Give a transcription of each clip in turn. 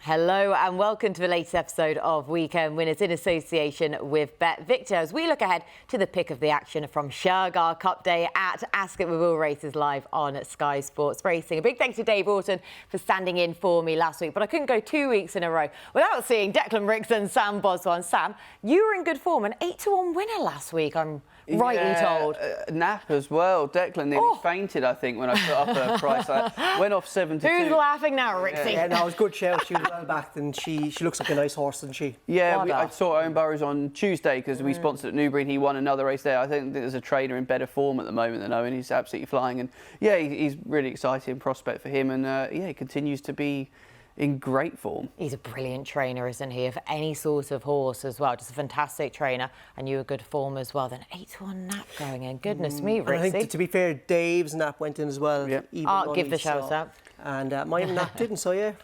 Hello and welcome to the latest episode of Weekend Winners in association with BetVictor as we look ahead to the pick of the action from Shergar Cup Day at Ascot with all races live on Sky Sports Racing. A big thanks to Dave Orton for standing in for me last week, but I couldn't go 2 weeks in a row without seeing Declan Ricks and Sam Boswell. And Sam, you were in good form, an 8-1 winner last week, I'm rightly told. Nap as well. Declan nearly fainted, I think, when I put up her price. I went off 7-2. Who's laughing now, Rixie? Yeah, no, it was a good shout. She was well backed and she looks like a nice horse, doesn't she? Yeah, I saw Owen Burrows on Tuesday because we sponsored at Newbury and he won another race there. I think there's a trainer in better form at the moment than Owen. He's absolutely flying. And yeah, he's really exciting prospect for him. And yeah, he continues to be in great form. He's a brilliant trainer, isn't he, of any sort of horse as well. Just a fantastic trainer, and you were good form as well. Then 8-1 Nap going in. Goodness me, Rixie. I think, to be fair, Dave's Nap went in as well. Yep. I'll give the shout out. And my Nap didn't, so yeah.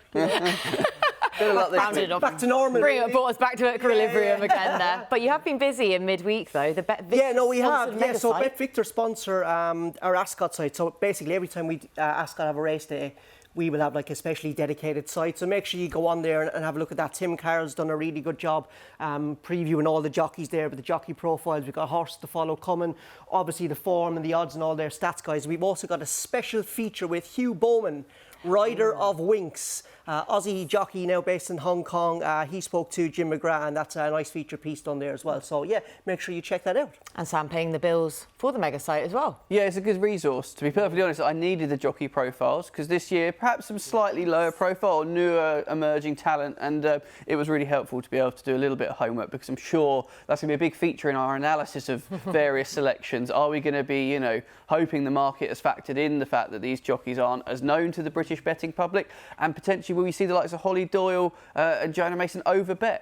Back to normal. Brought us back to equilibrium again there. But you have been busy in midweek though. The BetVictor. Yeah, no, we have. Yeah, so BetVictor sponsor our Ascot site. So basically, every time we Ascot have a race day, we will have like a specially dedicated site. So make sure you go on there and have a look at that. Tim Carroll's done a really good job previewing all the jockeys there with the jockey profiles. We've got horses to follow coming. Obviously the form and the odds and all their stats guys. We've also got a special feature with Hugh Bowman, rider of Winx. Aussie jockey now based in Hong Kong. He spoke to Jim McGrath and that's a nice feature piece done there as well. So yeah, make sure you check that out. And Sam paying the bills for the mega site as well. Yeah, it's a good resource. To be perfectly honest, I needed the jockey profiles because this year perhaps some slightly lower profile, newer emerging talent, and it was really helpful to be able to do a little bit of homework because I'm sure that's going to be a big feature in our analysis of various selections. Are we going to be, hoping the market has factored in the fact that these jockeys aren't as known to the British betting public, and potentially will we see the likes of Holly Doyle and Joanna Mason overbet?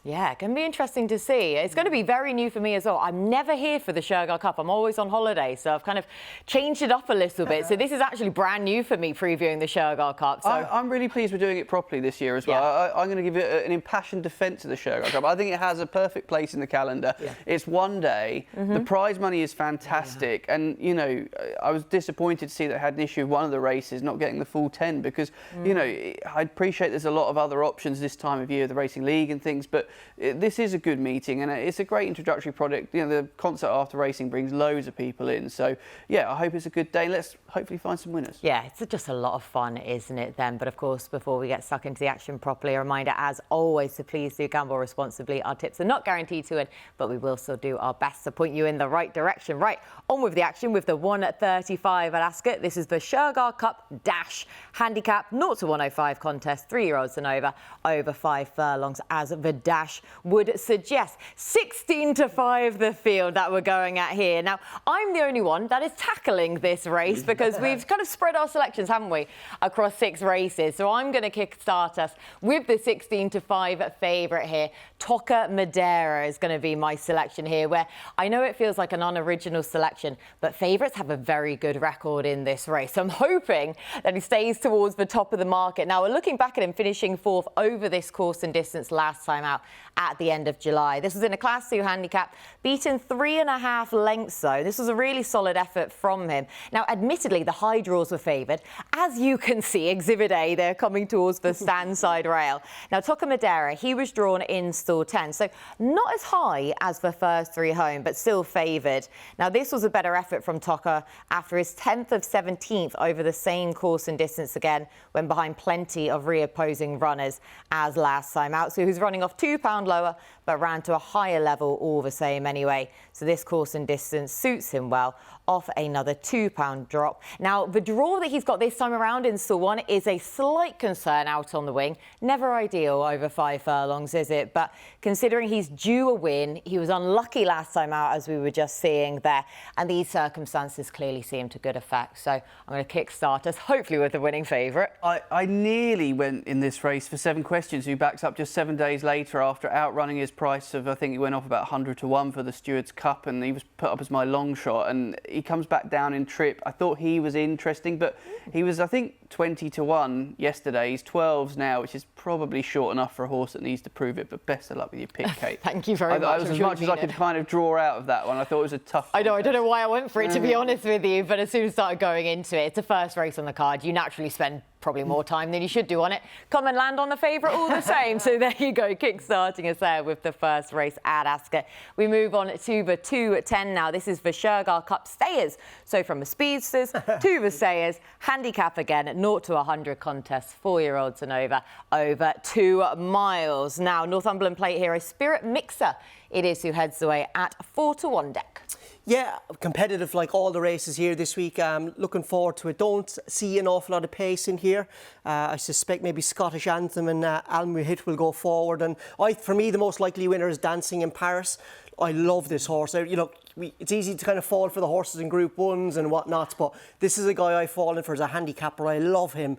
Yeah, it can be interesting to see. It's going to be very new for me as well. I'm never here for the Shergar Cup. I'm always on holiday, so I've kind of changed it up a little bit. So this is actually brand new for me, previewing the Shergar Cup. So I'm really pleased we're doing it properly this year as well. Yeah. I'm going to give it an impassioned defence of the Shergar Cup. I think it has a perfect place in the calendar. Yeah. It's one day. The prize money is fantastic. Yeah. And, I was disappointed to see that I had an issue with one of the races not getting the full 10 because, I appreciate there's a lot of other options this time of year, the Racing League and things, but this is a good meeting and it's a great introductory product. The concert after racing brings loads of people in. So, yeah, I hope it's a good day. Let's hopefully find some winners. Yeah, it's just a lot of fun, isn't it, then? But, of course, before we get stuck into the action properly, a reminder, as always, to please do gamble responsibly. Our tips are not guaranteed to win, but we will still do our best to point you in the right direction. Right, on with the action with the 1:35 at Ascot. This is the Shergar Cup Dash handicap 0 to 105 contest, 3-year-olds and over 5 furlongs, as the Dash would suggest. 16 to 5 the field that we're going at here. Now, I'm the only one that is tackling this race because we've kind of spread our selections, haven't we, across 6 races. So I'm going to kickstart us with the 16 to 5 favourite here. Toca Madeira is going to be my selection here, where I know it feels like an unoriginal selection, but favourites have a very good record in this race. So I'm hoping that he stays towards the top of the market. Now, we're looking back at him finishing 4th over this course and distance last time out at the end of July. This was in a Class 2 handicap, beaten 3.5 lengths though. This was a really solid effort from him. Now, admittedly, the high draws were favoured. As you can see, Exhibit A, they're coming towards the stand side rail. Now, Toca Madeira, he was drawn in stall 10, so not as high as the first 3 home, but still favoured. Now, this was a better effort from Toca after his 10th of 17th over the same course and distance again, when behind plenty of reopposing runners as last time out. So he's running off £2 lower, but ran to a higher level all the same anyway. So this course and distance suits him well, off another £2 drop. Now, the draw that he's got this time around in stall 1 is a slight concern out on the wing. Never ideal over 5 furlongs, is it? But considering he's due a win, he was unlucky last time out, as we were just seeing there. And these circumstances clearly see him to good effect. So I'm going to kickstart us, hopefully with the winning favourite. I nearly went in this race for 7 Questions, who backs up just 7 days later after outrunning his price of, I think he went off about 100 to 1 for the Stewards Cup, and he was put up as my long shot. And he comes back down in trip. I thought he was interesting, but he was, I think, 20 to 1 yesterday. He's 12s now, which is probably short enough for a horse that needs to prove it. But best of luck with your pick, Kate. Thank you very much. That was as much as I could kind of draw out of that one. I thought it was a tough I know, I don't know why I went for it, to be honest with you, but as soon as I started going into it, it's the first race on the card. You naturally spend probably more time than you should do on it, come and land on the favourite all the same. So there you go, kick-starting us there with the first race at Ascot. We move on to the 2:10 now. This is the Shergar Cup Stayers. So from the speedsters to the Stayers, handicap again, 0 to 100 contest, 4-year-olds and over 2 miles. Now, Northumberland Plate Hero Spirit Mixer, it is who heads away at 4 to 1 deck. Yeah, competitive like all the races here this week. Looking forward to it. Don't see an awful lot of pace in here. I suspect maybe Scottish Anthem and Almu Hit will go forward. And for me, the most likely winner is Dancing in Paris. I love this horse. It's easy to kind of fall for the horses in Group 1s and whatnot, but this is a guy I've fallen for as a handicapper. I love him.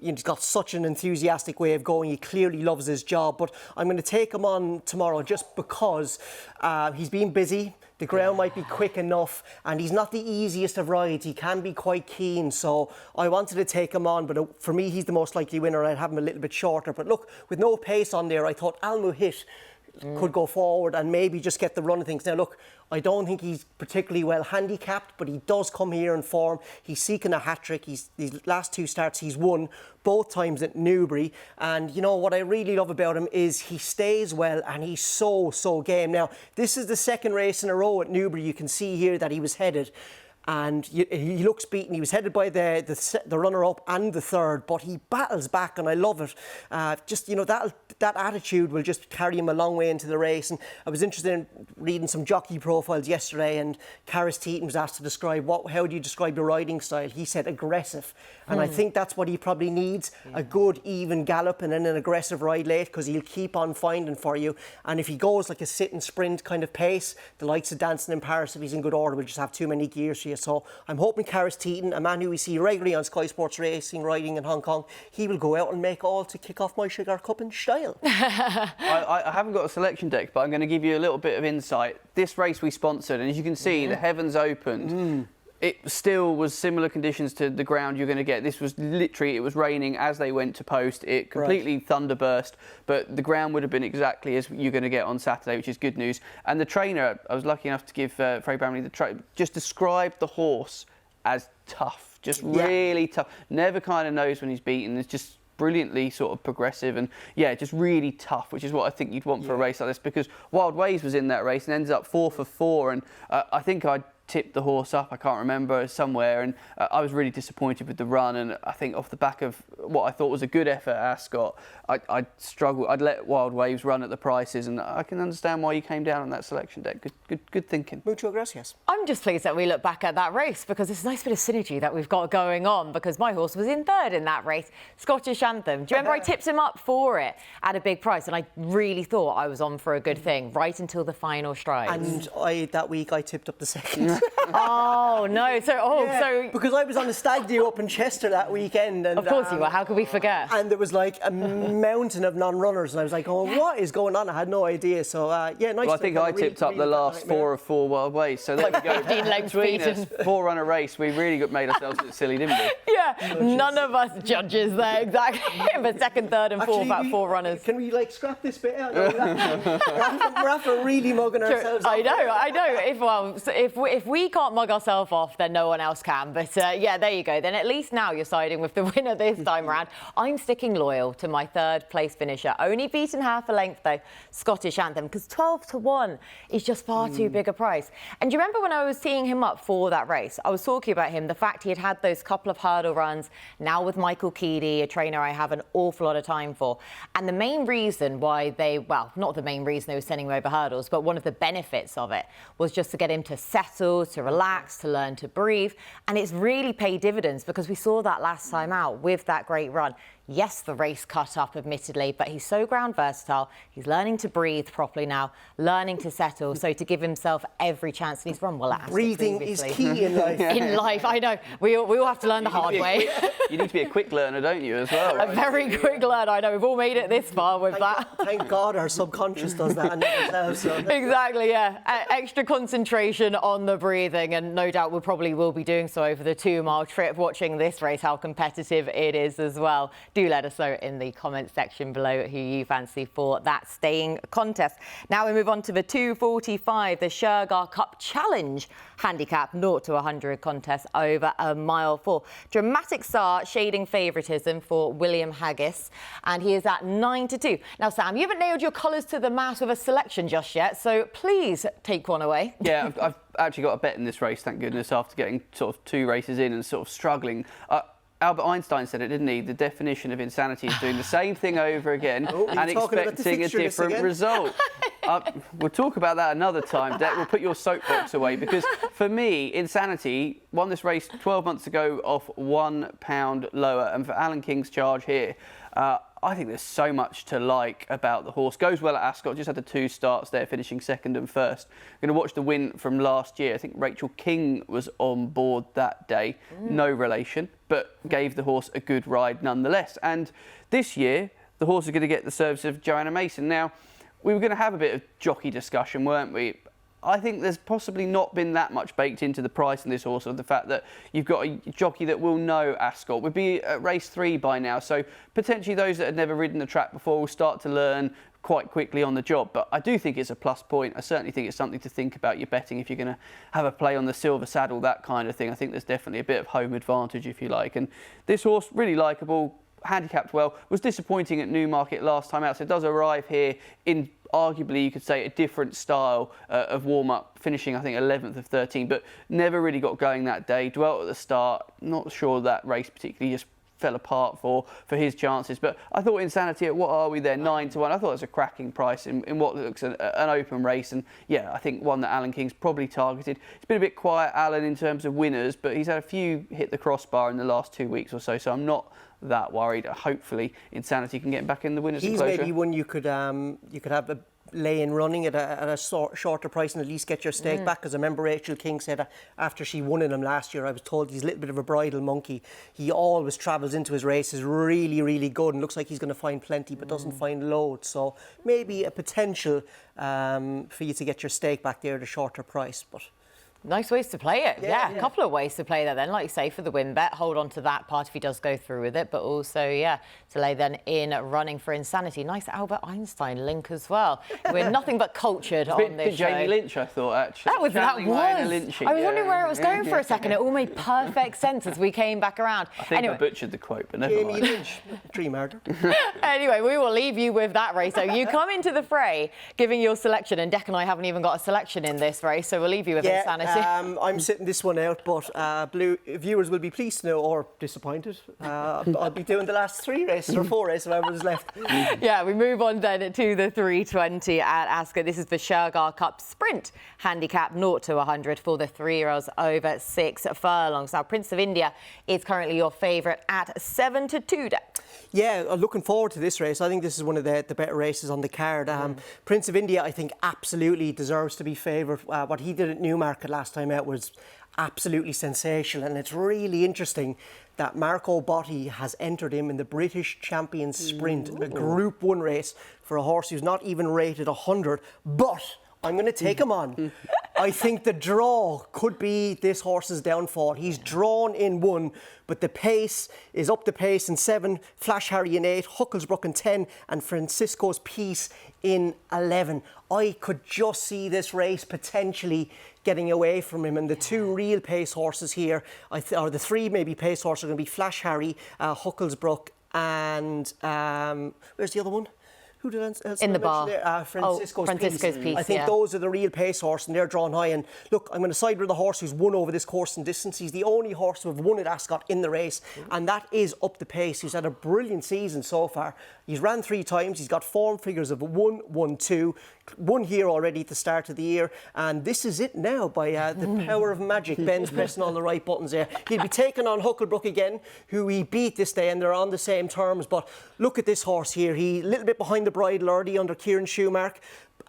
He's got such an enthusiastic way of going. He clearly loves his job, but I'm going to take him on tomorrow just because he's been busy. The ground might be quick enough, and he's not the easiest of rides. He can be quite keen, so I wanted to take him on, but for me, he's the most likely winner. I'd have him a little bit shorter, but look, with no pace on there, I thought Almu Hit could go forward and maybe just get the run of things. Now, look, I don't think he's particularly well handicapped, but he does come here in form. He's seeking a hat-trick. These last 2 starts he's won, both times at Newbury. And, you know, what I really love about him is he stays well and he's so game. Now, this is the 2nd race in a row at Newbury. You can see here that he was headed. And he looks beaten. He was headed by the runner-up and the 3rd, but he battles back, and I love it. That attitude will just carry him a long way into the race. And I was interested in reading some jockey profiles yesterday, and Karis Teaton was asked to describe how do you describe your riding style. He said aggressive, and I think that's what he probably needs: a good even gallop and then an aggressive ride late, because he'll keep on finding for you. And if he goes like a sit and sprint kind of pace, the likes of Dancing in Paris, if he's in good order, will just have too many gears for you. So I'm hoping Karis Teaton, a man who we see regularly on Sky Sports Racing, riding in Hong Kong, he will go out and make all to kick off my Shergar Cup in style. I haven't got a selection deck, but I'm going to give you a little bit of insight. This race we sponsored, and as you can see, the heavens opened. It still was similar conditions to the ground you're going to get. This was literally, it was raining as they went to post. It completely thunderburst, but the ground would have been exactly as you're going to get on Saturday, which is good news. And the trainer, I was lucky enough to give Freddie Bramley just described the horse as tough, just really tough. Never kind of knows when he's beaten. It's just brilliantly sort of progressive and just really tough, which is what I think you'd want for a race like this, because Wild Ways was in that race and ended up 4 for 4, and I think I tipped the horse up, I can't remember, somewhere, and I was really disappointed with the run. And I think off the back of what I thought was a good effort at Ascot, I'd struggle. I'd let Wild Waves run at the prices, and I can understand why you came down on that selection deck. Good thinking. Mucho gracias. I'm just pleased that we look back at that race, because it's a nice bit of synergy that we've got going on, because my horse was in 3rd in that race, Scottish Anthem. Do you remember I tipped him up for it at a big price, and I really thought I was on for a good thing right until the final strides. And that week I tipped up the 2nd. Oh no! So because I was on the stag do up in Chester that weekend, and of course you were. How could we forget? And there was like a mountain of non-runners, and I was like, "Oh, what is going on?" I had no idea. So nice. Well, I think I tipped up the last 4 of 4 Wild Ways. So there we go. 15 lengths between beaten. us, 4-runner race. We really made ourselves look silly, didn't we? Yeah, none of us judges there exactly. But 2nd, 3rd, and 4th about 4 runners. Can we scrap this bit out? No, we're after really mugging ourselves. I know. If we can't mug ourselves off, then no one else can. But there you go. Then at least now you're siding with the winner this time around. I'm sticking loyal to my 3rd place finisher. Only beaten half a length though, Scottish Anthem, because 12 to 1 is just far too big a price. And do you remember when I was teeing him up for that race? I was talking about him, the fact he had those couple of hurdle runs, now with Michael Keedy, a trainer I have an awful lot of time for. And the main reason why not the main reason they were sending him over hurdles, but one of the benefits of it was just to get him to settle, to relax, to learn to breathe. And it's really paid dividends, because we saw that last time out with that great run. Yes, the race cut up, admittedly, but he's so ground versatile. He's learning to breathe properly now, learning to settle, so to give himself every chance. And he's run well at Ascot breathing previously. is key in life. In life, I know. We all have to learn the hard way. You need to be a quick learner, don't you, as well? Right? A very quick learner, I know. We've all made it this far with that. Thank God our subconscious does that and not ourselves. So. Exactly, yeah. Extra concentration on the breathing, and no doubt we probably will be doing so over the 2-mile trip, watching this race, how competitive it is as well. do let us know in the comment section below who you fancy for that staying contest. Now we move on to the 2:45, the Shergar Cup Challenge handicap 0 to 100 contest over a mile for dramatic start, shading favouritism for William Haggis, and he is at 9-2. Now, Sam, you haven't nailed your colours to the mast with a selection just yet, so please take one away. Yeah, I've actually got a bet in this race, thank goodness, after getting sort of 2 races in and sort of struggling. Albert Einstein said it, didn't he? The definition of insanity is doing the same thing over again and expecting a different result. We'll talk about that another time, Dec. We'll put your soapbox away, because for me, Insanity won this race 12 months ago off £1 lower. And for Alan King's charge here, I think there's so much to like about the horse. Goes well at Ascot, just had the 2 starts there, finishing second and first. Going to watch the win from last year. I think Rachel King was on board that day. No relation, but gave the horse a good ride nonetheless. And this year, the horse is going to get the service of Joanna Mason. Now, we were going to have a bit of jockey discussion, weren't we? I think there's possibly not been that much baked into the price in this horse, of the fact that you've got a jockey that will know Ascot. We'd be at race 3 by now, so potentially those that had never ridden the track before will start to learn quite quickly on the job. But I do think it's a plus point. I certainly think it's something to think about your betting if you're going to have a play on the silver saddle, that kind of thing. I think there's definitely a bit of home advantage, if you like. And this horse, really likeable, handicapped well, was disappointing at Newmarket last time out, so it does arrive here in arguably, you could say, a different style of warm-up, finishing I think 11th of 13, but never really got going that day. Dwelt at the start, not sure that race particularly just fell apart for his chances, but I thought Insanity at, what are we there, 9-1, I thought it was a cracking price in what looks an open race, and yeah, I think one that Alan King's probably targeted. It's been a bit quiet, Alan, in terms of winners, but he's had a few hit the crossbar in the last 2 weeks or so, so I'm not that worried. Hopefully Insanity can get back in the winners' enclosure. He's maybe one you could have a lay-in running at a shorter price and at least get your stake back, because I remember Rachel King said after she won in him last year, I was told he's a little bit of a bridle monkey. He always travels into his races really, really good and looks like he's going to find plenty but doesn't find loads. So maybe a potential for you to get your stake back there at a shorter price. But nice ways to play it. Yeah, a couple of ways to play that then. Like you say, for the win bet, hold on to that part if he does go through with it. But also, to lay then in running for Insanity. Nice Albert Einstein link as well. We're nothing but cultured on this show. Jamie Lynch, I thought, actually. That was. I was wondering where it was going for a second. It all made perfect sense as we came back around. I think I butchered the quote, but never mind. Jamie Lynch, tree murder. Anyway, we will leave you with that race. So you come into the fray giving your selection, and Dec and I haven't even got a selection in this race, so we'll leave you with Insanity. I'm sitting this one out, but blue viewers will be pleased to know, or disappointed. I'll be doing the last 3 races or 4 races, whatever is left. Yeah, we move on then to the 3:20 at Ascot. This is the Shergar Cup Sprint handicap 0 to 100 for the 3-year-olds over 6 furlongs. Now, Prince of India is currently your favourite at 7-2. Yeah, I'm looking forward to this race. I think this is one of the better races on the card. Prince of India, I think, absolutely deserves to be favoured. What he did at Newmarket last time out was absolutely sensational, and it's really interesting that Marco Botti has entered him in the British Champions Sprint, a Group 1 race for a horse who's not even rated 100, but I'm going to take him on. I think the draw could be this horse's downfall. He's drawn in 1, but the pace is up the pace in 7, Flash Harry in 8, Huckelsbrook in 10, and Francisco's Peace in 11. I could just see this race potentially getting away from him, and the 2 real pace horses here, or the 3 maybe pace horses, are going to be Flash Harry, Huckelsbrook, and where's the other one? Who did else in the bar? Francisco's Peace. I think yeah. Those are the real pace horse, and they're drawn high. And look, I'm going to side with the horse who's won over this course and distance. He's the only horse to have won at Ascot in the race, and that is Up the Pace. He's had a brilliant season so far. He's ran 3 times. He's got form figures of 1, 1, 2. Won here already at the start of the year, and this is it now by the power of magic. Ben's pressing all the right buttons there. He'll be taking on Huckelsbrook again, who he beat this day, and they're on the same terms. But look at this horse here. He a little bit behind the bridle already under Kieran Schumark.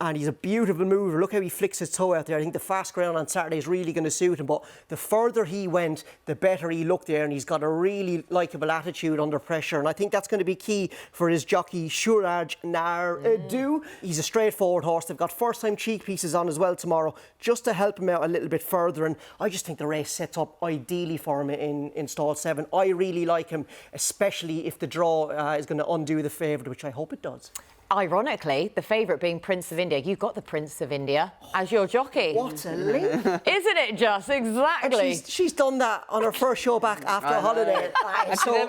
and he's a beautiful mover. Look how he flicks his toe out there. I think the fast ground on Saturday is really going to suit him. But the further he went, the better he looked there, and he's got a really likeable attitude under pressure. And I think that's going to be key for his jockey, Shergar Cup. He's a straightforward horse. They've got first-time cheek pieces on as well tomorrow, just to help him out a little bit further. And I just think the race sets up ideally for him in stall 7. I really like him, especially if the draw is going to undo the favourite, which I hope it does. Ironically, the favourite being Prince of India. You've got the Prince of India as your jockey. What a link. Isn't it just? Exactly. And she's done that on her first show back after a holiday.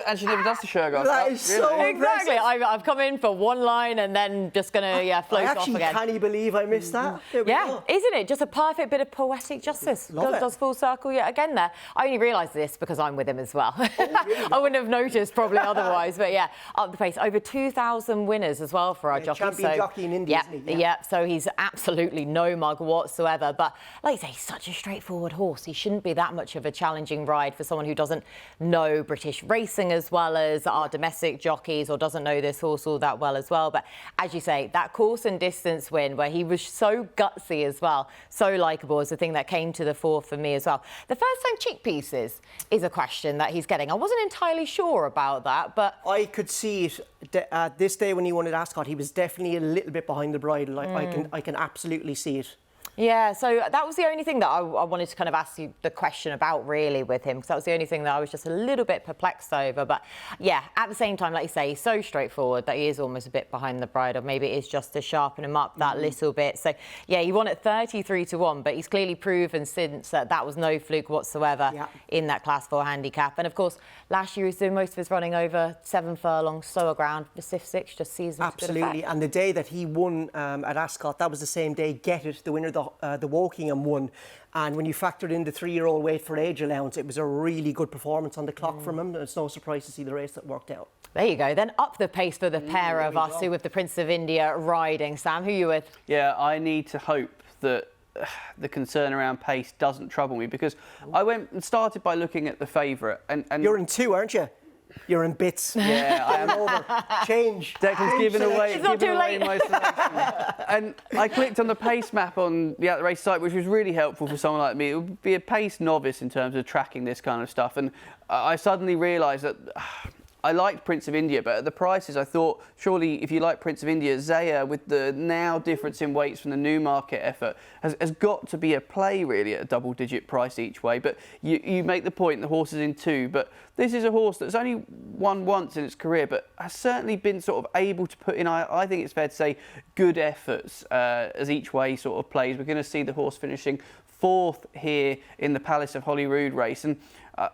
And she never does the Shergar Cup. That is so Exactly. impressive. I've come in for one line and then just going to float off again. I actually can't believe I missed that. Yeah, isn't it? Just a perfect bit of poetic justice. Love it. Does full circle yet again there. I only realised this because I'm with him as well. Oh, really? I wouldn't have noticed probably otherwise. But yeah, up the pace. Over 2,000 winners as well for our jockey. Champion jockey in India, isn't he? Yeah, so he's absolutely no mug whatsoever. But like I say, he's such a straightforward horse. He shouldn't be that much of a challenging ride for someone who doesn't know British racing as well as our domestic jockeys, or doesn't know this horse all that well as well. But as you say, that course and distance win where he was so gutsy as well, so likeable, is the thing that came to the fore for me as well. The first time cheek pieces is a question that he's getting. I wasn't entirely sure about that, but I could see it this day when he won at Ascot. He was definitely a little bit behind the bridle. I can absolutely see it. Yeah, so that was the only thing that I wanted to kind of ask you the question about really with him, because that was the only thing that I was just a little bit perplexed over. But yeah, at the same time, like you say, he's so straightforward that he is almost a bit behind the bridle. Maybe it is just to sharpen him up that little bit. So yeah, he won at 33-1, but he's clearly proven since that was no fluke whatsoever in that Class 4 handicap. And of course, last year he was doing most of his running over 7 furlongs, slower ground. The Sif 6 just sees him. Absolutely, and the day that he won at Ascot, that was the same day Get It, the winner the Wokingham won. And when you factored in the 3-year-old wait for age allowance, it was a really good performance on the clock from him. It's no surprise to see the race that worked out. There you go. Then up the pace for the pair of us, who with the Prince of India riding. Sam, who are you with? Yeah, I need to hope that the concern around pace doesn't trouble me, because I went and started by looking at the favourite. And you're in 2, aren't you? You're in bits. Yeah, I am. Over. Change. Declan's giving away, It's not too late. my selection. And I clicked on the pace map on the At the Race site, which was really helpful for someone like me. It would be a pace novice in terms of tracking this kind of stuff. And I suddenly realised that I liked Prince of India, but at the prices, I thought, surely if you like Prince of India, Zaya, with the now difference in weights from the Newmarket effort, has got to be a play, really, at a double-digit price each way. But you make the point, the horse is in 2, but this is a horse that's only won once in its career, but has certainly been sort of able to put in, I think it's fair to say, good efforts as each way sort of plays. We're going to see the horse finishing 4th here in the Palace of Holyrood race. And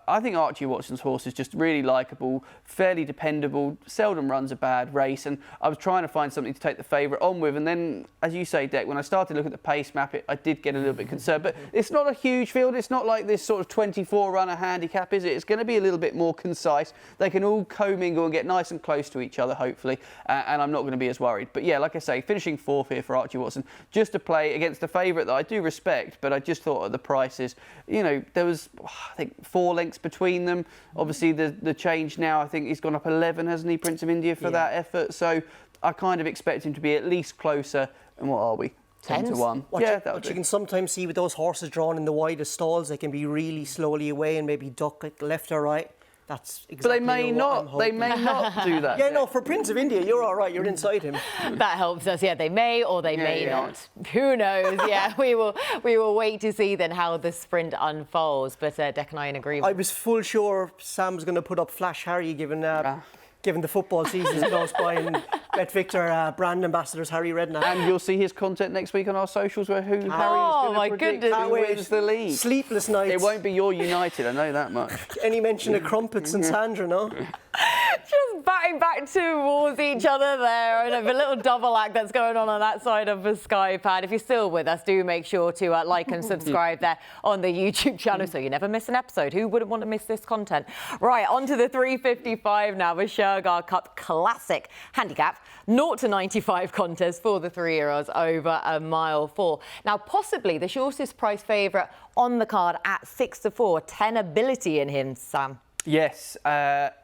I think Archie Watson's horse is just really likeable, fairly dependable, seldom runs a bad race. And I was trying to find something to take the favourite on with. And then, as you say, Dec, when I started to look at the pace map, I did get a little bit concerned. But it's not a huge field. It's not like this sort of 24-runner handicap, is it? It's going to be a little bit more concise. They can all commingle and get nice and close to each other, hopefully. And I'm not going to be as worried. But yeah, like I say, finishing 4th here for Archie Watson, just to play against a favourite that I do respect, but I just thought at the prices, you know, there was, I think, 4 lengths between them. Obviously, the change now, I think he's gone up 11, hasn't he, Prince of India, for that effort? So I kind of expect him to be at least closer. And what are we? 10-1. What you can sometimes see with those horses drawn in the widest stalls, they can be really slowly away and maybe duck like left or right. That's exactly. But they may not. They may not do that. Yeah, no. For Prince of India, you're all right. You're inside him. That helps us. Yeah, they may or they may not. Who knows? Yeah, we will wait to see then how the sprint unfolds. But Dec and I in agreement. I was full sure Sam was going to put up Flash Harry, given the football season goes by, and BetVictor brand ambassadors Harry Redknapp. And you'll see his content next week on our socials, where Harry is going to predict who wins the league. Sleepless nights. It won't be your United, I know that much. Any mention of crumpets and Sandra, no? Just batting back towards each other there, and a little double act that's going on that side of the Sky Pad. If you're still with us, do make sure to like and subscribe there on the YouTube channel so you never miss an episode. Who wouldn't want to miss this content? Right, on to the 3:55 now, with Shergar Cup Classic handicap. 0-95 contest for the 3-year-olds over a mile 4. Now, possibly the shortest price favourite on the card at 6-4. 10 ability in him, Sam. Yes.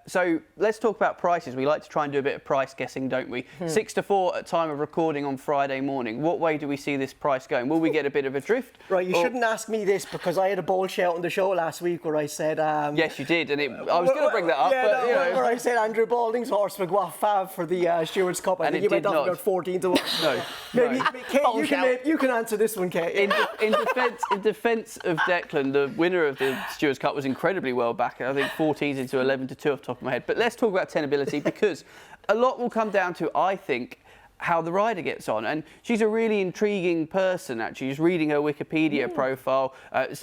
So let's talk about prices. We like to try and do a bit of price guessing, don't we? 6-4 at time of recording on Friday morning. What way do we see this price going? Will we get a bit of a drift? Right, you shouldn't ask me this because I had a bold shout on the show last week where I said... yes, you did, and I was going to bring that up, where I said Andrew Balding's horse would go off Fav for the Stewards Cup. I think he went off about 14 to 1. No. Maybe, Kate, you can answer this one, Kate. In defence of Declan, the winner of the Stewards Cup was incredibly well back. I think 14s into 11 to 2 off the top of my head. But let's talk about tenability because a lot will come down to, I think, how the rider gets on. And she's a really intriguing person, actually. Just reading her Wikipedia profile,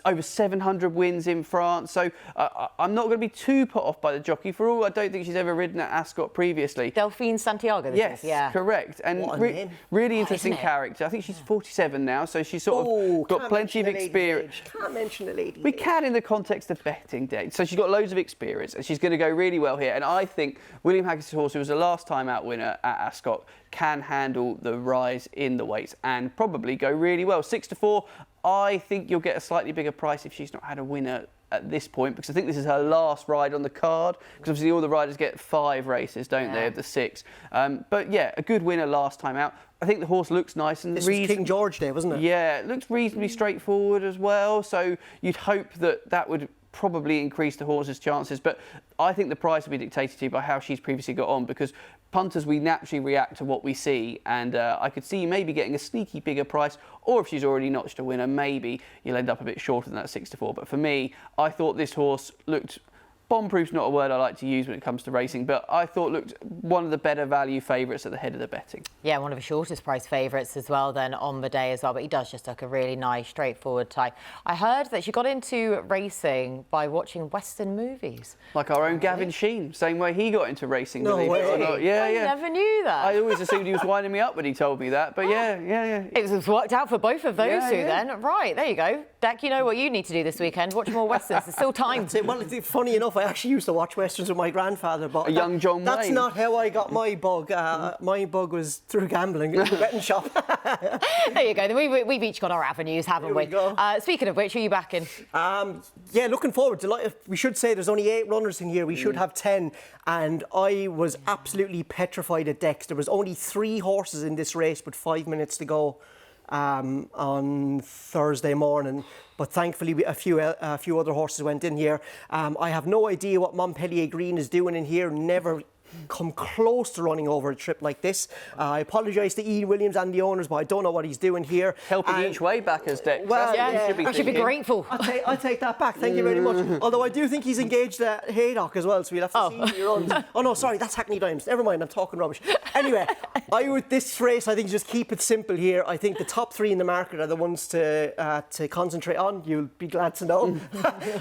over 700 wins in France. So I'm not going to be too put off by the jockey. For all, I don't think she's ever ridden at Ascot previously. Delphine Santiago, yes, correct. And really interesting character. I think she's 47 now, so she's sort of got plenty of experience. Can't mention the lady. We can in the context of betting dates. So she's got loads of experience and she's going to go really well here. And I think William Haggis's horse, who was a last time out winner at Ascot, can handle the rise in the weights and probably go really well. 6-4, I think you'll get a slightly bigger price if she's not had a winner at this point, because I think this is her last ride on the card, because obviously all the riders get 5 races, don't they, of the 6. But yeah, a good winner last time out. I think the horse looks nice and this was King George Day, wasn't it? Yeah, it looks reasonably straightforward as well, so you'd hope that would probably increase the horse's chances, but I think the price will be dictated to by how she's previously got on, because punters, we naturally react to what we see, and I could see you maybe getting a sneaky bigger price, or if she's already notched a winner, maybe you'll end up a bit shorter than that 6-4. But for me, I thought this horse looked... Bomb-proof's not a word I like to use when it comes to racing, but I thought looked one of the better value favourites at the head of the betting. Yeah, one of the shortest price favourites as well then on the day as well, but he does just look a really nice, straightforward type. I heard that she got into racing by watching Western movies. Like our own Gavin Sheen, same way he got into racing. No believe way. it or not. Yeah, I never knew that. I always assumed he was winding me up when he told me that, but yeah. It was worked out for both of those two then. Right, there you go. Deck, you know what you need to do this weekend. Watch more Westerns. There's still time. Well, funny enough, I actually used to watch Westerns with my grandfather, but a young John Wayne. That's not how I got my bug. My bug was through gambling in the betting shop. There you go. Then we've each got our avenues, haven't we? Speaking of which, who are you backing? Yeah, looking forward. Delighted. We should say there's only 8 runners in here. We should have 10. And I was absolutely petrified at Dex. There was only 3 horses in this race with 5 minutes to go on Thursday morning. But thankfully, a few other horses went in here. I have no idea what Montpellier Green is doing in here. Never come close to running over a trip like this. I apologise to Ian Williams and the owners, but I don't know what he's doing here. Helping each way back as Dex. Well, I should be grateful. I'll take that back. Thank you very much. Although I do think he's engaged at Haydock as well, so we'll have to see who he runs. Oh no, sorry, that's Hackney Dimes. Never mind, I'm talking rubbish. Anyway, this race, I think just keep it simple here. I think the top 3 in the market are the ones to concentrate on. You'll be glad to know.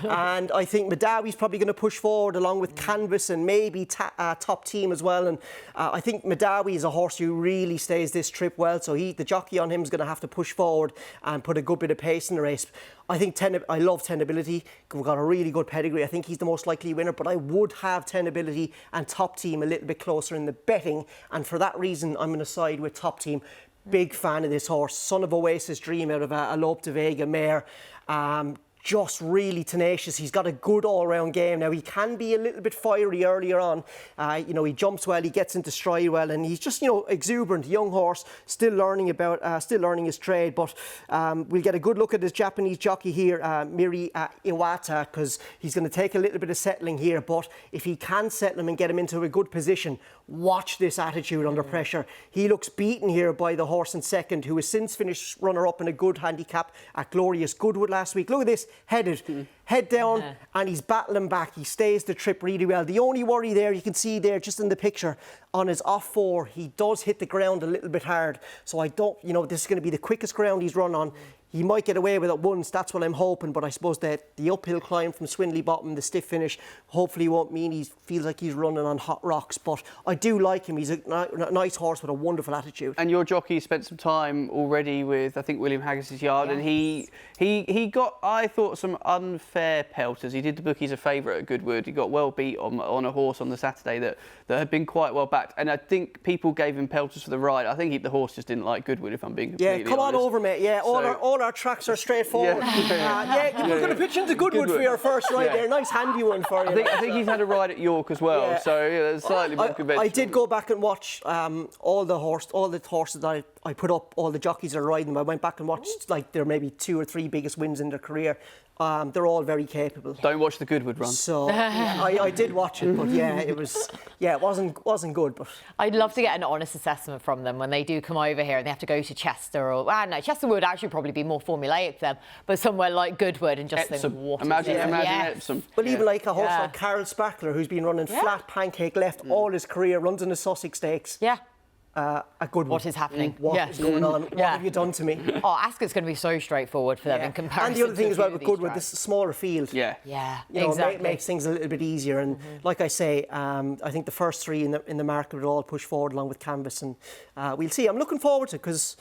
And I think Madawi's probably going to push forward along with Canvas and maybe Top Team as well. And I think Madawi is a horse who really stays this trip well, so the jockey on him is going to have to push forward and put a good bit of pace in the race. I think I love Tenability. We've got a really good pedigree. I think he's the most likely winner, but I would have Tenability and Top Team a little bit closer in the betting, and for that reason I'm going to side with Top Team. Big fan of this horse, son of Oasis Dream out of a Lope de Vega mare. Just really tenacious. He's got a good all-round game. Now, he can be a little bit fiery earlier on. He jumps well, he gets into stride well, and he's just, exuberant, young horse, still learning his trade. But we'll get a good look at this Japanese jockey here, Miri Iwata, because he's going to take a little bit of settling here. But if he can settle him and get him into a good position, watch this attitude under pressure. He looks beaten here by the horse in second, who has since finished runner-up in a good handicap at Glorious Goodwood last week. Look at this, head down, and he's battling back. He stays the trip really well. The only worry there, you can see there just in the picture, on his off 4, he does hit the ground a little bit hard. So I don't, this is going to be the quickest ground he's run on. He might get away with it once, that's what I'm hoping, but I suppose that the uphill climb from Swindley Bottom, the stiff finish, hopefully won't mean he feels like he's running on hot rocks. But I do like him. He's a nice horse with a wonderful attitude. And your jockey spent some time already with, I think, William Haggis's yard, and he got, I thought, some unfair pelters. He did the bookies a favourite at Goodwood. He got well beat on a horse on the Saturday that had been quite well backed, and I think people gave him pelters for the ride. I think the horse just didn't like Goodwood, if I'm being completely honest. Come on over, mate. Yeah, all all our tracks are straightforward. We're going to pitch into Goodwood for your first ride there. Nice handy one for you. I think he's had a ride at York as well, so it's slightly more conventional. I did go back and watch all the horses that I put up, all the jockeys that are riding them. I went back and watched like their maybe 2 or 3 biggest wins in their career. They're all very capable. Don't watch the Goodwood run. So I did watch it, but it wasn't good. But I'd love to get an honest assessment from them when they do come over here and they have to go to Chester or no, Chester would actually probably be more formulaic for them, but somewhere like Goodwood and just Epsom. think, what Imagine is it? Epsom. But even like a horse like Carol Spackler, who's been running flat pancake left all his career, runs in the Sussex Stakes. Yeah. A good one. What is happening? What is going on? What have you done to me? Ascot's going to be so straightforward for them in comparison. And the other thing to as well with Goodwood, tracks. this is a smaller field. Yeah, Exactly. Makes things a little bit easier. And like I say, I think the first 3 in the market would all push forward along with Canvas, and we'll see. I'm looking forward to it because,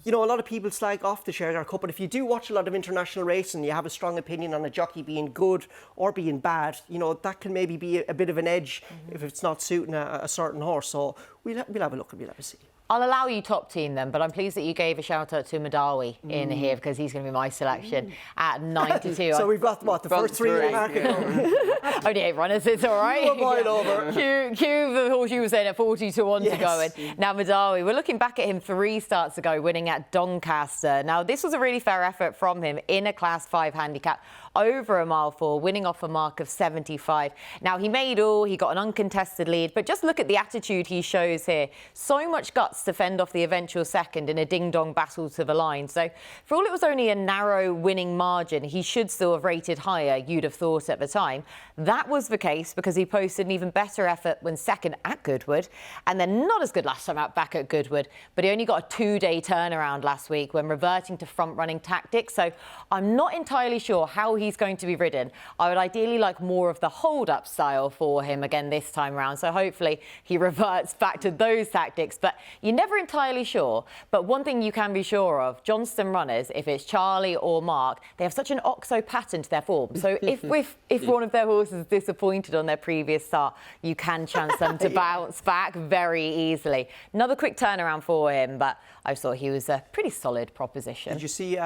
a lot of people slag off the Shergar Cup, but if you do watch a lot of international racing, you have a strong opinion on a jockey being good or being bad. That can maybe be a bit of an edge if it's not suiting a certain horse. So we'll have a look and we'll have a see. I'll allow you top team then, but I'm pleased that you gave a shout out to Madawi in here because he's going to be my selection at 92. So we've got the first 3 in the market. Only 8 runners, it's all right. You were mile over. Q, the horse you were saying at 40 to 1 to go. And now Madawi, we're looking back at him 3 starts ago, winning at Doncaster. Now this was a really fair effort from him in a Class 5 handicap over a mile 4, winning off a mark of 75. Now he made all, he got an uncontested lead, but just look at the attitude he shows here. So much guts to fend off the eventual second in a ding-dong battle to the line. So for all it was only a narrow winning margin, he should still have rated higher, you'd have thought at the time. That was the case because he posted an even better effort when second at Goodwood, and then not as good last time out back at Goodwood, but he only got a 2-day turnaround last week when reverting to front-running tactics. So I'm not entirely sure how he's going to be ridden. I would ideally like more of the hold-up style for him again this time around, so hopefully he reverts back to those tactics, but you're never entirely sure. But one thing you can be sure of, Johnston runners, if it's Charlie or Mark, they have such an OXO pattern to their form. So if one of their horses is disappointed on their previous start, you can chance them to bounce back very easily. Another quick turnaround for him, but I thought he was a pretty solid proposition. Did you see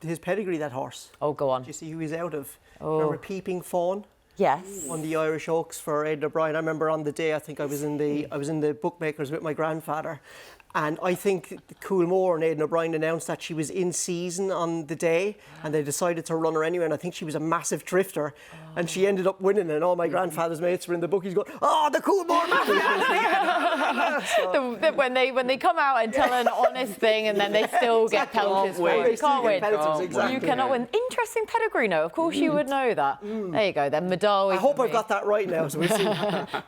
his pedigree, that horse? Oh, go on. Did you see who he's out of? Remember Peeping Fawn? Yes. Won the Irish Oaks for Aidan O'Brien. I remember on the day, I think I was in the bookmakers with my grandfather. And I think Coolmore and Aidan O'Brien announced that she was in season on the day, and they decided to run her anyway. And I think she was a massive drifter, and she ended up winning. And all my grandfather's mates were in the bookies going, "Oh, the Coolmore mafia!" when they come out and tell an honest thing, and then they still get pelters for it. You can't win. Exactly. You cannot win. Interesting pedigree, no? Of course you would know that. There you go. Then Madawi. I hope I've got that right now. So we'll see.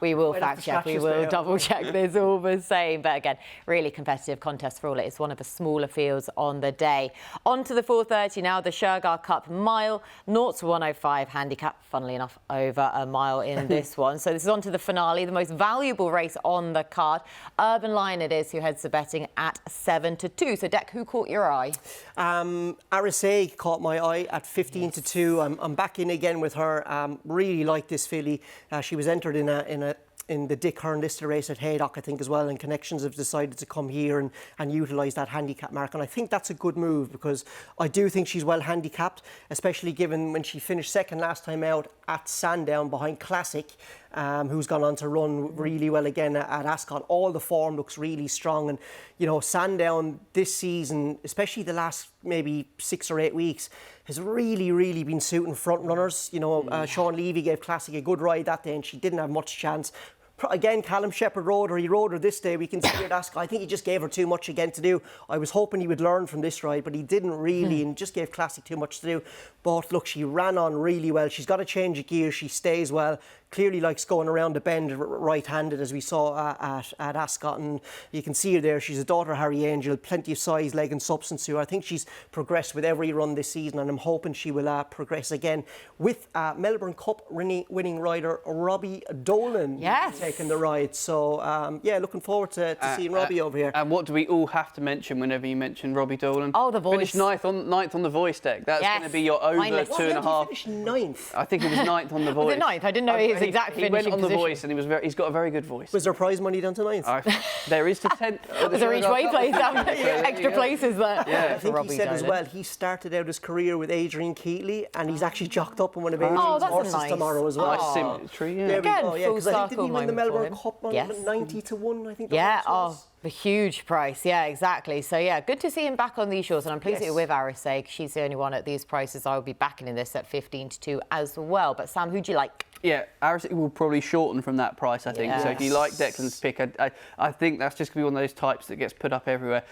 We will fact check. We will double check this all the same. But again, really competitive contest for all it is. One of the smaller fields on the day. On to the 4:30 now, the Shergar Cup Mile, 0 to 105 handicap, funnily enough, over a mile in this one. So this is on to the finale, the most valuable race on the card. Urban Lion it is who heads the betting at 7 to 2. So Dec, who caught your eye? RSA caught my eye at 15 to 2. I'm back in again with her. Really like this filly. She was entered in the Dick Hearn listed race at Haydock, I think, as well, and Connections have decided to come here and utilise that handicap mark. And I think that's a good move because I do think she's well handicapped, especially given when she finished second last time out at Sandown behind Classic, who's gone on to run really well again at Ascot. All the form looks really strong. And, Sandown this season, especially the last maybe 6 or 8 weeks, has really, really been suiting front runners. Sean Levy gave Classic a good ride that day and she didn't have much chance. Again, Callum Shepherd he rode her this day. We can see her at Ascot. I think he just gave her too much again to do. I was hoping he would learn from this ride, but he didn't really and just gave Classic too much to do. But look, she ran on really well. She's got a change of gear. She stays well. Clearly likes going around the bend right-handed, as we saw at Ascot. And you can see her there. She's a daughter of Harry Angel, plenty of size, leg and substance to her. I think she's progressed with every run this season, and I'm hoping she will progress again with Melbourne Cup winning rider Robbie Dolan. Yes. taking the ride. So, yeah, looking forward to seeing Robbie over here. And what do we all have to mention whenever you mention Robbie Dolan? Oh, the voice. Finished ninth on the voice deck. That's going to be your over Finally. 2.5. Finished ninth. I think he was ninth on the voice. Was it ninth? I didn't know his exact finishing He went on the position. voice, and he's got a very good voice. Was there prize money down to ninth? There is to 10th. Was there each way place down? Extra places there. Yeah. I think he said as well, he started out his career with Adrian Keatley, and he's actually jocked up on one of Adrian's horses tomorrow as well. Nice symmetry, yeah. There we Again, go, yeah, full because I think did he circle win the moment for Melbourne him. Cup on Yes. 90 to 1, I think. Yeah, was. the huge price. Yeah, exactly. So, yeah, good to see him back on these shores. And I'm pleased that you're with Ariseg. She's the only one at these prices. I will be backing in this at 15 to 2 as well. But, Sam, who do you like? Yeah, Ariseg will probably shorten from that price, I think. Yes. So if you like Declan's pick, I think that's just going to be one of those types that gets put up everywhere.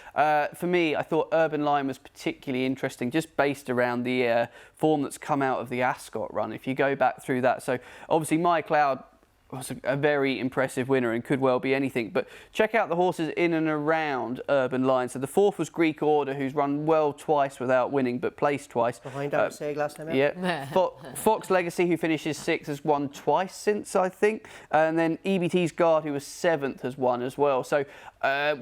For me, I thought Urban Lion was particularly interesting, just based around the form that's come out of the Ascot run. If you go back through that, so obviously My Cloud was a very impressive winner and could well be anything. But check out the horses in and around Urban Lion. So the fourth was Greek Order, who's run well twice without winning, but placed twice. Behind Ariseg last time out. Yeah. Fox Legacy, who finishes 6th, has won twice since, I think. And then EBT's Guard, who was 7th, has won as well. So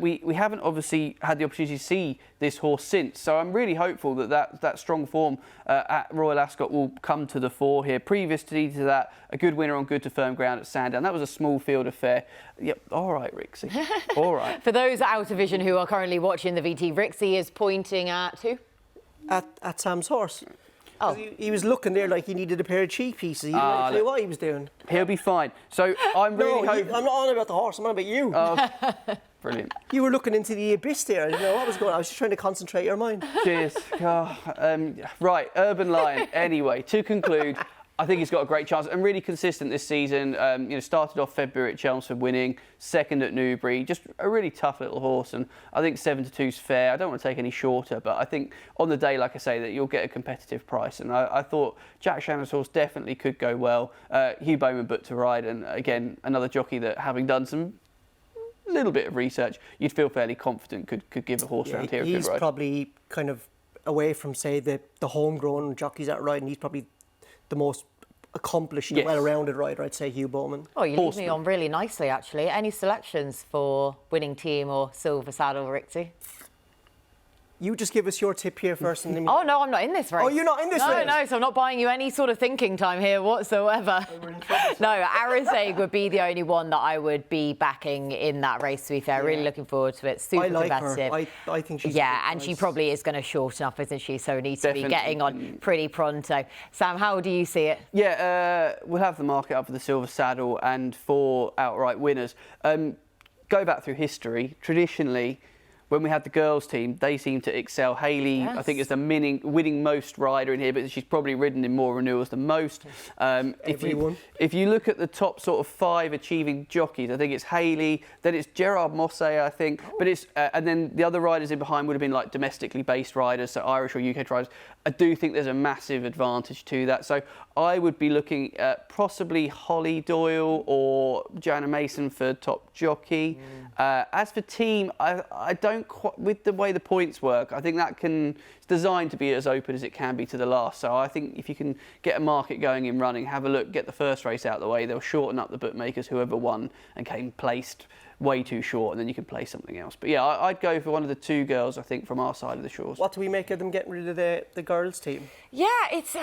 we haven't obviously had the opportunity to see this horse since. So I'm really hopeful that strong form at Royal Ascot will come to the fore here. Previously to that, a good winner on good to firm ground at Sandown. That was a small field affair. Yep, all right, Rixie. All right. For those out of vision who are currently watching the VT, Rixie is pointing at who? At Sam's horse. Oh. He was looking there like he needed a pair of cheek pieces. He didn't really know what he was doing. He'll be fine. So I'm really hoping... I'm not on about the horse, I'm on about you. Brilliant. You were looking into the abyss there. I didn't know what was going on. I was just trying to concentrate your mind. Cheers. Right, Urban Lion. Anyway, to conclude, I think he's got a great chance and really consistent this season. Started off February at Chelmsford winning, second at Newbury. Just a really tough little horse, and I think 7 to 2 is fair. I don't want to take any shorter, but I think on the day, like I say, that you'll get a competitive price. And I thought Jack Shannon's horse definitely could go well. Hugh Bowman booked to ride, and again, another jockey that, having done some little bit of research, you'd feel fairly confident could give a horse around here a good He's ride. probably kind of away from, say, the homegrown jockeys that ride, and he's probably the most accomplished and well-rounded rider, I'd say, Hugh Bowman. Oh, you lead me on really nicely, actually. Any selections for winning team or silver saddle, Rixie? You just give us your tip here first. And then Oh, no, I'm not in this race. Oh, you're not in this race? No, so I'm not buying you any sort of thinking time here whatsoever. No, Ariseg would be the only one that I would be backing in that race, to be fair. Really looking forward to it. Super I like competitive. her. I think she's and she probably is going to shorten up, isn't she? So needs to be getting on pretty pronto. Sam, how do you see it? Yeah, we'll have the market up for the silver saddle and for outright winners. Go back through history. Traditionally, when we had the girls' team, they seemed to excel. Hayley, I think, is the winning most rider in here, but she's probably ridden in more renewals than most. If you look at the top sort of 5 achieving jockeys, I think it's Hayley, then it's Gerard Mosse, I think, but it's and then the other riders in behind would have been like domestically based riders, so Irish or UK riders. I do think there's a massive advantage to that. So I would be looking at possibly Holly Doyle or Joanna Mason for top jockey. As for team, I don't quite, with the way the points work, I think it's designed to be as open as it can be to the last. So I think if you can get a market going in running, have a look, get the first race out of the way, they'll shorten up the bookmakers, whoever won and came placed way too short, and then you can play something else. But yeah, I'd go for one of the 2 girls, I think, from our side of the shores. What do we make of them getting rid of the girls' team? Yeah, it's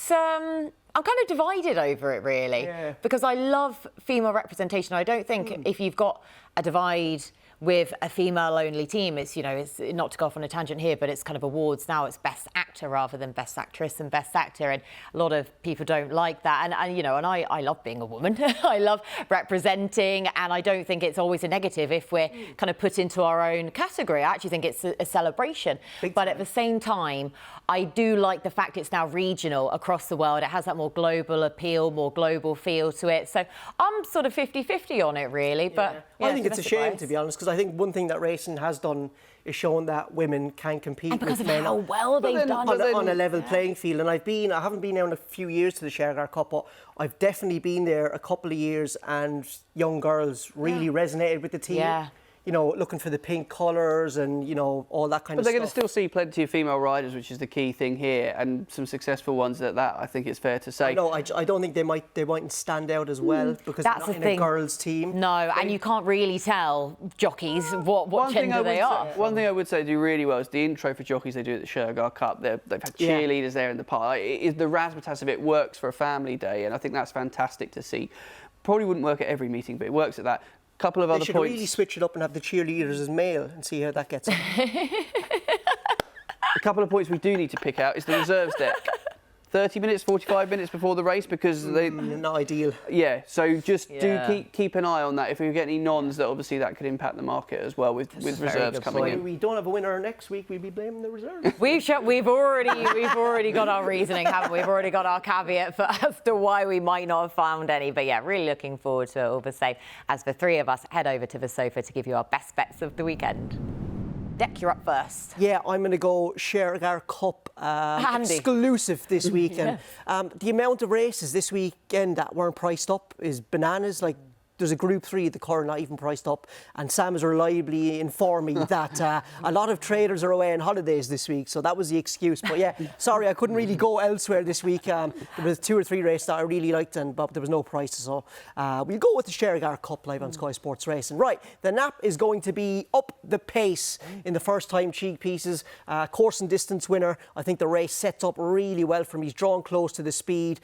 I'm kind of divided over it, really, because I love female representation. I don't think if you've got a divide with a female-only team, it's not to go off on a tangent here, but it's kind of awards now. It's best actor rather than best actress and best actor, and a lot of people don't like that. And I love being a woman. I love representing, and I don't think it's always a negative if we're kind of put into our own category. I actually think it's a celebration. But at the same time, I do like the fact it's now regional across the world. It has that more global appeal, more global feel to it. So I'm sort of 50-50 on it, really. But I think it's a shame, to be honest, because I think one thing that racing has done is shown that women can compete because with of men how well they've done on a level playing field. And I haven't been there in a few years to the Shergar Cup, but I've definitely been there a couple of years, and young girls really resonated with the team. looking for the pink colours and, all that kind of stuff. But they're going to still see plenty of female riders, which is the key thing here, and some successful ones at that, I think it's fair to say. No, I don't think they mightn't stand out as well because That's they're not the in a girls' team. No, and you can't really tell jockeys what gender they are. One thing I would say do really well is the intro for jockeys they do at the Shergar Cup. They've had cheerleaders there in the park. The razzmatazz of it works for a family day, and I think that's fantastic to see. Probably wouldn't work at every meeting, but it works at that. Couple of other points. They should really switch it up and have the cheerleaders as male and see how that gets on. A couple of points we do need to pick out is the reserves deck. 30 minutes, 45 minutes before the race because they... Not ideal. Yeah, so just do keep an eye on that. If we get any nons, that obviously that could impact the market as well with reserves coming in. If we don't have a winner next week, we'll be blaming the reserves. We've already got our reasoning, haven't we? We've already got our caveat as to why we might not have found any. But yeah, really looking forward to it all the same. As for three of us, head over to the sofa to give you our best bets of the weekend. Deck, you're up first. Yeah, I'm going to go Shergar Cup exclusive this weekend. The amount of races this weekend that weren't priced up is bananas. Like, there's a Group 3 at the car not even priced up, and Sam has reliably informed me that a lot of traders are away on holidays this week, so that was the excuse. But yeah, sorry, I couldn't really go elsewhere this week. There was 2 or 3 races that I really liked, but there was no prices, so we'll go with the Shergar Cup live on Sky Sports Racing. Right, the nap is going to be up the pace in the first time cheek pieces. Course and distance winner. I think the race sets up really well for him. He's drawn close to the speed.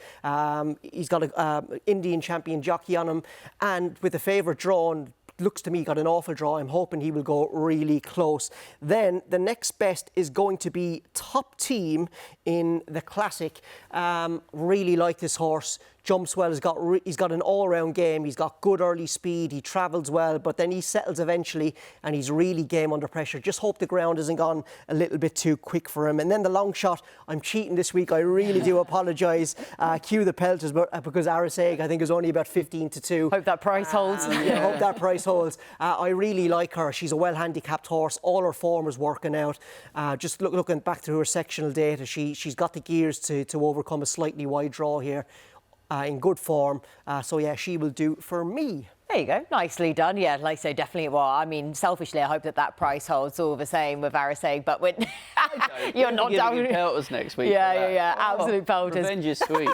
He's got an Indian champion jockey on him, and with the favourite drawn, looks to me got an awful draw. I'm hoping he will go really close. Then the next best is going to be Top Team in the Classic. Really like this horse. Jumps well. He's got an all-round game. He's got good early speed. He travels well, but then he settles eventually, and he's really game under pressure. Just hope the ground hasn't gone a little bit too quick for him. And then the long shot. I'm cheating this week. I really do apologise. Cue the Pelters, but because Araseg, I think, is only about 15-2. Hope that price holds. Yeah, hope that price holds. I really like her. She's a well-handicapped horse. All her form is working out. Just looking back through her sectional data, she's got the gears to overcome a slightly wide draw here. In good form. So yeah, she will do for me. There you go. Nicely done. Yeah, like I say, definitely. Well, I mean, selfishly, I hope that price holds all the same with Araseg, but when you're not down. Pelters next week. Yeah. Absolute pelters. Revenge is sweet.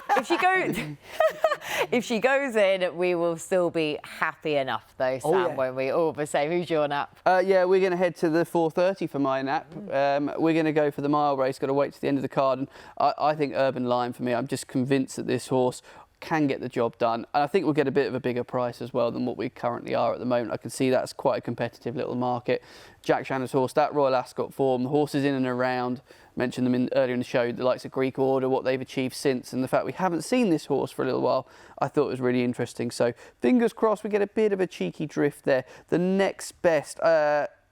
If she goes in, we will still be happy enough, though, Sam, won't we? All the same. Who's your nap? Yeah, we're going to head to the 4:30 for my nap. We're going to go for the mile race. Got to wait to the end of the card, and I think Urban Lion for me. I'm just convinced that this horse can get the job done, and I think we'll get a bit of a bigger price as well than what we currently are at the moment. I can see that's quite a competitive little market. Jack Shanna's horse, that Royal Ascot form, the horses in and around, mentioned them earlier in the show, the likes of Greek Order, what they've achieved since, and the fact we haven't seen this horse for a little while, I thought was really interesting. So fingers crossed we get a bit of a cheeky drift there. The next best,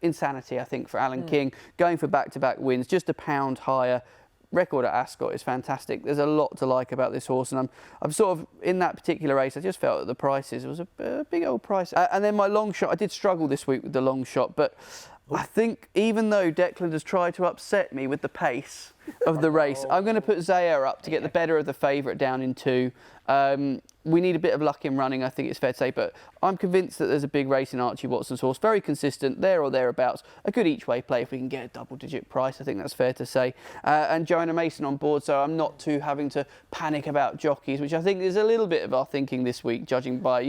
Insanity, I think, for Alan King, going for back-to-back wins, just £1 higher. Record at Ascot is fantastic. There's a lot to like about this horse, and I'm sort of in that particular race. I just felt that the prices, it was a big old price. And then my long shot, I did struggle this week with the long shot, but I think even though Declan has tried to upset me with the pace of the race, I'm going to put Zaya up to get the better of the favourite down in 2. We need a bit of luck in running, I think it's fair to say, but I'm convinced that there's a big race in Archie Watson's horse. Very consistent, there or thereabouts. A good each-way play if we can get a double-digit price, I think that's fair to say. And Joanna Mason on board, so I'm not too having to panic about jockeys, which I think is a little bit of our thinking this week, judging by,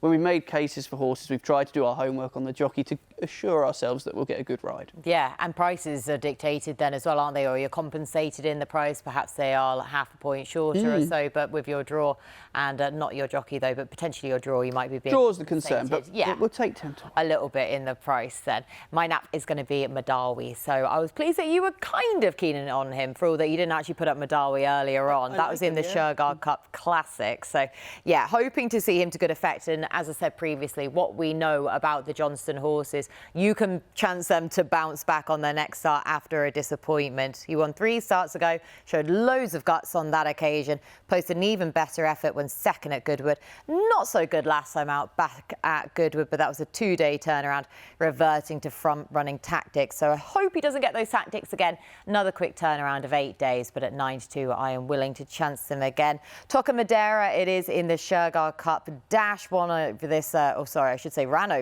when we made cases for horses, we've tried to do our homework on the jockey to assure ourselves that we'll get a good ride. Yeah, and prices are dictated then as well, aren't they? Or you're compensated in the price. Perhaps they are half a point shorter or so, but with your draw, and not your jockey though, but potentially your draw, you might be being Draw's the concern, but we'll take 10 to 1. A little bit in the price then. My nap is going to be Madawi, so I was pleased that you were kind of keen on him for all that you didn't actually put up Madawi earlier on. That was in the Shergar Cup Classic, so yeah, hoping to see him to good effect. And as I said previously, what we know about the Johnston horses, you can chance them to bounce back on their next start after a disappointment. You won 3 3 starts ago, showed loads of guts on that occasion, posted an even better effort when second at Goodwood. Not so good last time out back at Goodwood, but that was a 2-day turnaround, reverting to front-running tactics. So I hope he doesn't get those tactics again. Another quick turnaround of 8 days, but at 9-2, I am willing to chance them again. Toca Madeira, it is in the Shergar Cup Dash, ran over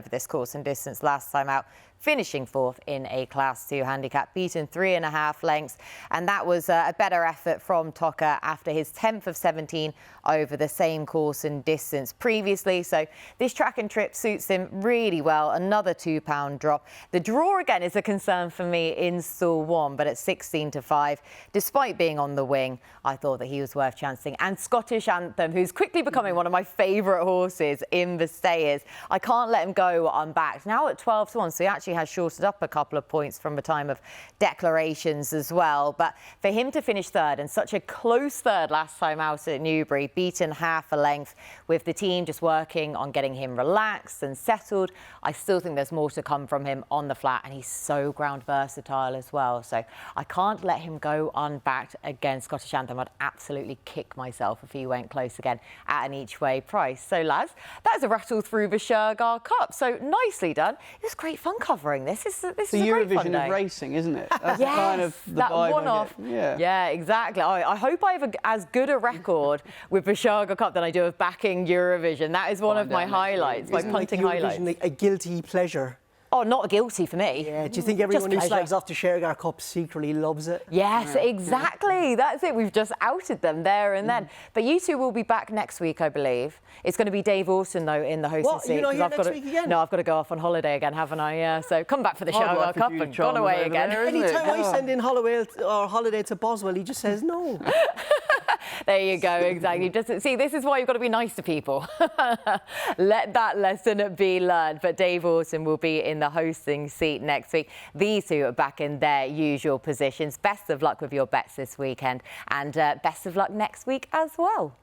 this course and distance last time out, finishing 4th in a Class 2 handicap, beaten 3.5 lengths. And that was a better effort from Toca after his 10th of 17 over the same course and distance previously. So this track and trip suits him really well. Another £2 drop. The draw again is a concern for me in stall 1, but at 16-5, despite being on the wing, I thought that he was worth chancing. And Scottish Anthem, who's quickly becoming one of my favourite horses in the Stayers. I can't let him go unbacked. Now at 12-1, so he actually has shorted up a couple of points from the time of declarations as well. But for him to finish 3rd, and such a close 3rd last time out at Newbury, beaten half a length, with the team just working on getting him relaxed and settled, I still think there's more to come from him on the flat, and he's so ground versatile as well. So I can't let him go unbacked against Scottish Anthem. I'd absolutely kick myself if he went close again at an each way price. So lads, that is a rattle through the Shergar Cup. So nicely done. It was great fun covering this. This is a great fun day. The Eurovision of racing, isn't it? That's yes, kind of the that vibe one-off. Yeah, exactly. I hope I have as good a record with the Shergar Cup than I do of backing Eurovision. That is one of my highlights, my punting highlights. Like a guilty pleasure? Oh, not guilty for me. Yeah, do you think everyone who slags off the Shergar Cup secretly loves it? Yes, exactly. That's it. We've just outed them there and then. But you two will be back next week, I believe. It's going to be Dave Orton, though, in the hosting seat. You're not here next week again? No, I've got to go off on holiday again, haven't I? Yeah, so come back for the Shergar Cup and gone away again. Anytime I send in holiday to Boswell, he just says no. There you go, exactly. See, this is why you've got to be nice to people. Let that lesson be learned. But Dave Orton will be in the hosting seat next week. These two are back in their usual positions. Best of luck with your bets this weekend, and best of luck next week as well.